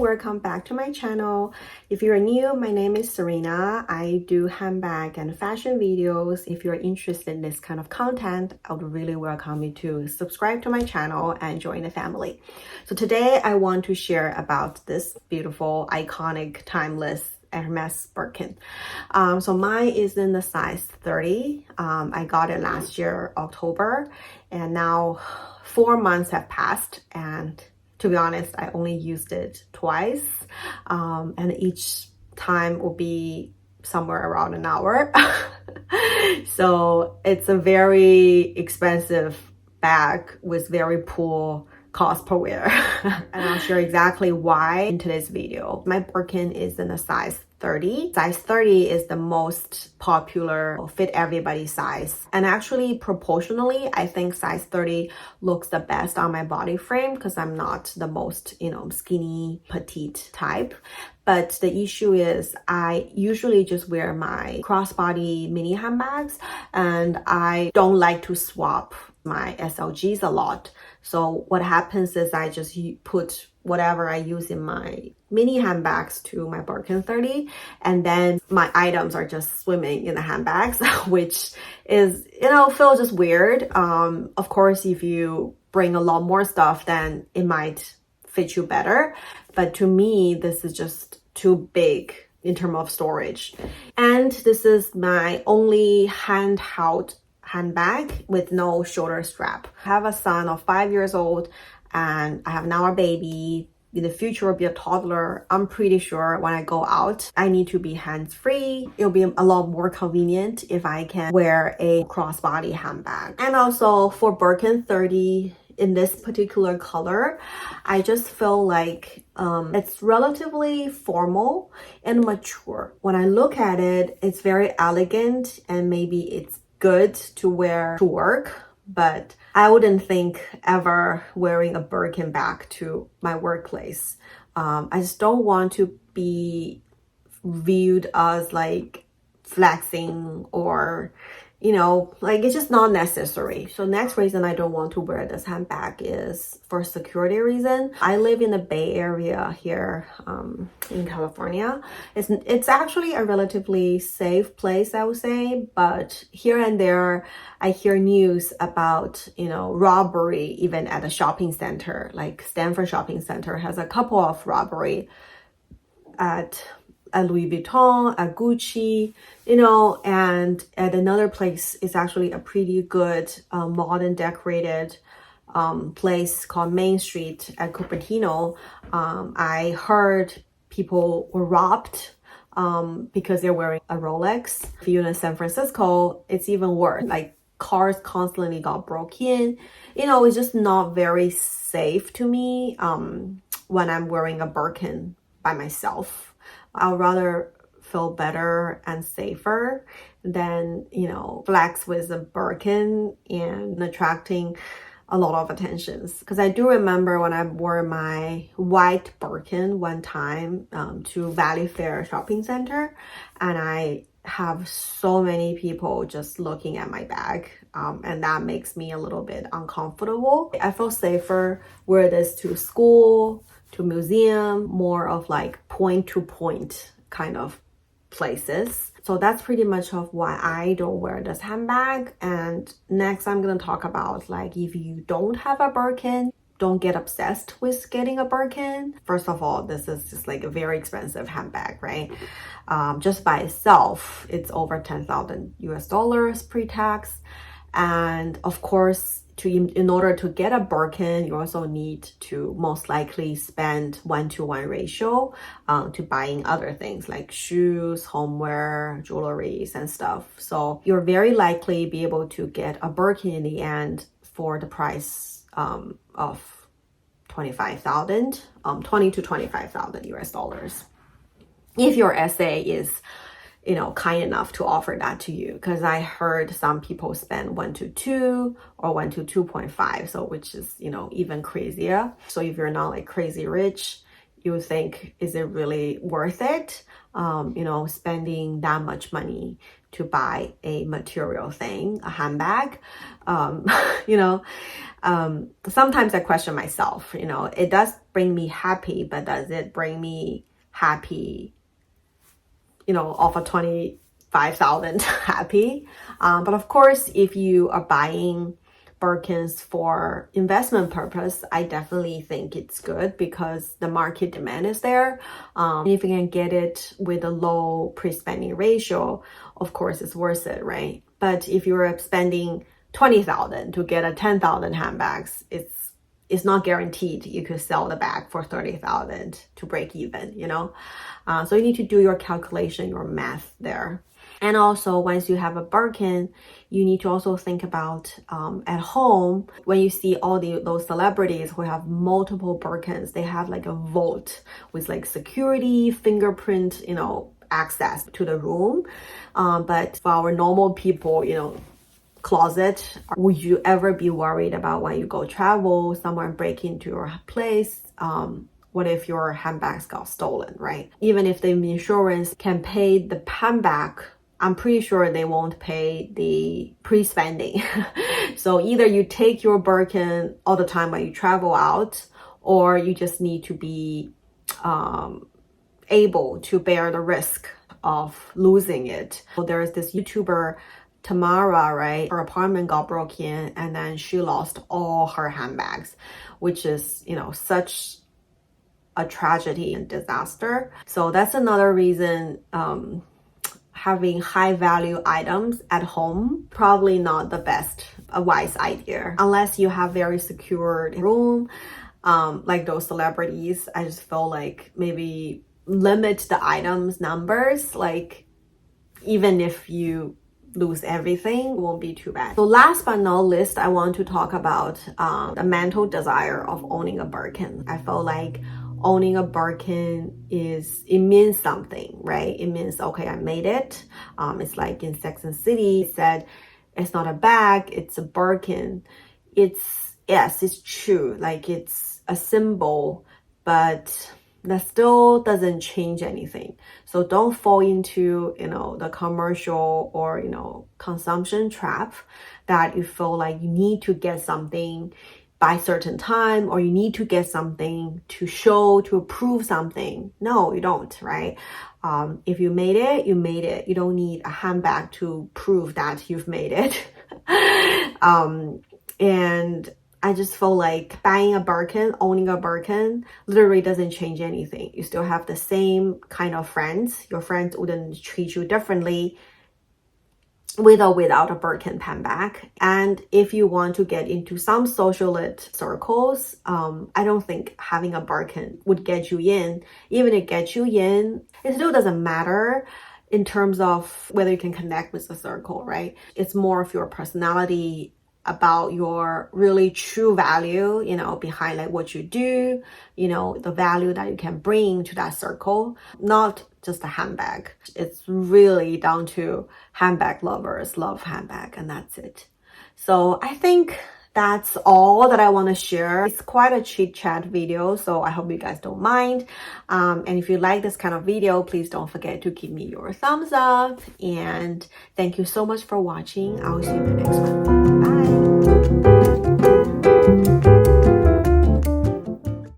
welcome back to my channel. If you're new, my name is Serena. I do handbag and fashion videos. If you're interested in this kind of content, I would really welcome you to subscribe to my channel and join the family. So today I want to share about this beautiful, iconic, timeless Hermes Birkin. So mine is in the size 30. I got it last year, October, and now 4 months have passed, and to be honest, I only used it twice, and each time will be somewhere around an hour. So it's a very expensive bag with very poor cost per wear. And I'll share exactly why in today's video. My Birkin is in a size 30. Size 30 is the most popular fit everybody size. And actually proportionally, I think size 30 looks the best on my body frame because I'm not the most, skinny, petite type. But the issue is I usually just wear my crossbody mini handbags, and I don't like to swap my SLGs a lot. So what happens is I just put whatever I use in my mini handbags to my Birkin 30, and then my items are just swimming in the handbags, which is, feels just weird. Of course, if you bring a lot more stuff, then it might fit you better. But to me, this is just too big in terms of storage. And this is my only handheld handbag with no shoulder strap. I have a son of 5 years old, and I have now a baby. In the future will be a toddler. I'm pretty sure when I go out, I need to be hands-free. It'll be a lot more convenient if I can wear a crossbody handbag. And also for Birkin 30, in this particular color, I just feel like it's relatively formal and mature. When I look at it, it's very elegant, and maybe it's good to wear to work, but I wouldn't think ever wearing a Birkin bag to my workplace. I just don't want to be viewed as like flexing or it's just not necessary. So next reason I don't want to wear this handbag is for security reason. I live in the Bay Area here in California. It's actually a relatively safe place, I would say, but here and there I hear news about robbery even at a shopping center. Like Stanford Shopping Center has a couple of robbery at Louis Vuitton, at Gucci, and at another place is actually a pretty good modern decorated place called Main Street at Cupertino. I heard people were robbed because they're wearing a Rolex. If you're in San Francisco, it's even worse. Like cars constantly got broke in. It's just not very safe to me when I'm wearing a Birkin by myself. I'd rather feel better and safer than, flex with a Birkin and attracting a lot of attentions. Because I do remember when I wore my white Birkin one time to Valley Fair shopping center, and I have so many people just looking at my bag, and that makes me a little bit uncomfortable. I feel safer wear this to school, to museum, more of like point to point kind of places. So that's pretty much of why I don't wear this handbag. And next I'm gonna talk about like if you don't have a Birkin, don't get obsessed with getting a Birkin. First of all, this is just like a very expensive handbag, right? Just by itself, it's over 10,000 US dollars pre-tax. And of course, in order to get a Birkin, you also need to most likely spend 1-to-1 ratio to buying other things like shoes, homeware, jewelry, and stuff. So you're very likely be able to get a Birkin in the end for the price of 25,000, 20 to 25,000 US dollars. If your SA is kind enough to offer that to you, because I heard some people spend 1 to 2 or 1 to 2.5, so which is even crazier. So if you're not like crazy rich, you think, is it really worth it? Spending that much money to buy a material thing, a handbag. Sometimes I question myself. It does bring me happy, but does it bring me happy, you know, off of 25,000 happy? But of course, if you are buying Birkins for investment purpose, I definitely think it's good because the market demand is there. If you can get it with a low pre-spending ratio, of course it's worth it, right? But if you're spending 20,000 to get a 10,000 handbags, it's not guaranteed you could sell the bag for 30,000 to break even, you know? So you need to do your calculation, your math there. And also, once you have a Birkin, you need to also think about at home, when you see all those celebrities who have multiple Birkins, they have like a vault with like security, fingerprint, you know, access to the room. But for our normal people, you know, closet, would you ever be worried about when you go travel, someone break into your place? What if your handbags got stolen, right? Even if the insurance can pay the handbag, I'm pretty sure they won't pay the pre-spending. So either you take your Birkin all the time when you travel out, or you just need to be able to bear the risk of losing it. So there's this YouTuber, Tamara, right? Her apartment got broken and then she lost all her handbags, which is, you know, such a tragedy and disaster. So that's another reason having high value items at home, probably not the best, a wise idea. Unless you have very secured room, like those celebrities, I just feel like maybe limit the items numbers, like even if you lose everything, it won't be too bad. So last but not least, I want to talk about the mental desire of owning a Birkin. I feel like owning a Birkin it means something, right? It means, okay, I made it. It's like in Sex and the City, it said, it's not a bag, it's a Birkin. Yes, it's true. Like it's a symbol, but that still doesn't change anything. So don't fall into, you know, the commercial or, you know, consumption trap that you feel like you need to get something by certain time, or you need to get something to show, to prove something. No, you don't, right? If you made it, you made it. You don't need a handbag to prove that you've made it. And I just feel like buying a Birkin, owning a Birkin, literally doesn't change anything. You still have the same kind of friends. Your friends wouldn't treat you differently with or without a Birkin handbag. And if you want to get into some socialite circles, I don't think having a Birkin would get you in. Even if it gets you in, it still doesn't matter in terms of whether you can connect with the circle, right? It's more of your personality, about your really true value, you know, behind like what you do, you know, the value that you can bring to that circle, not just a handbag. It's really down to handbag lovers love handbag, and that's it. So I think that's all that I want to share. It's quite a chit chat video, so I hope you guys don't mind. And if you like this kind of video, please don't forget to give me your thumbs up. And thank you so much for watching. I will see you in the next one. Bye.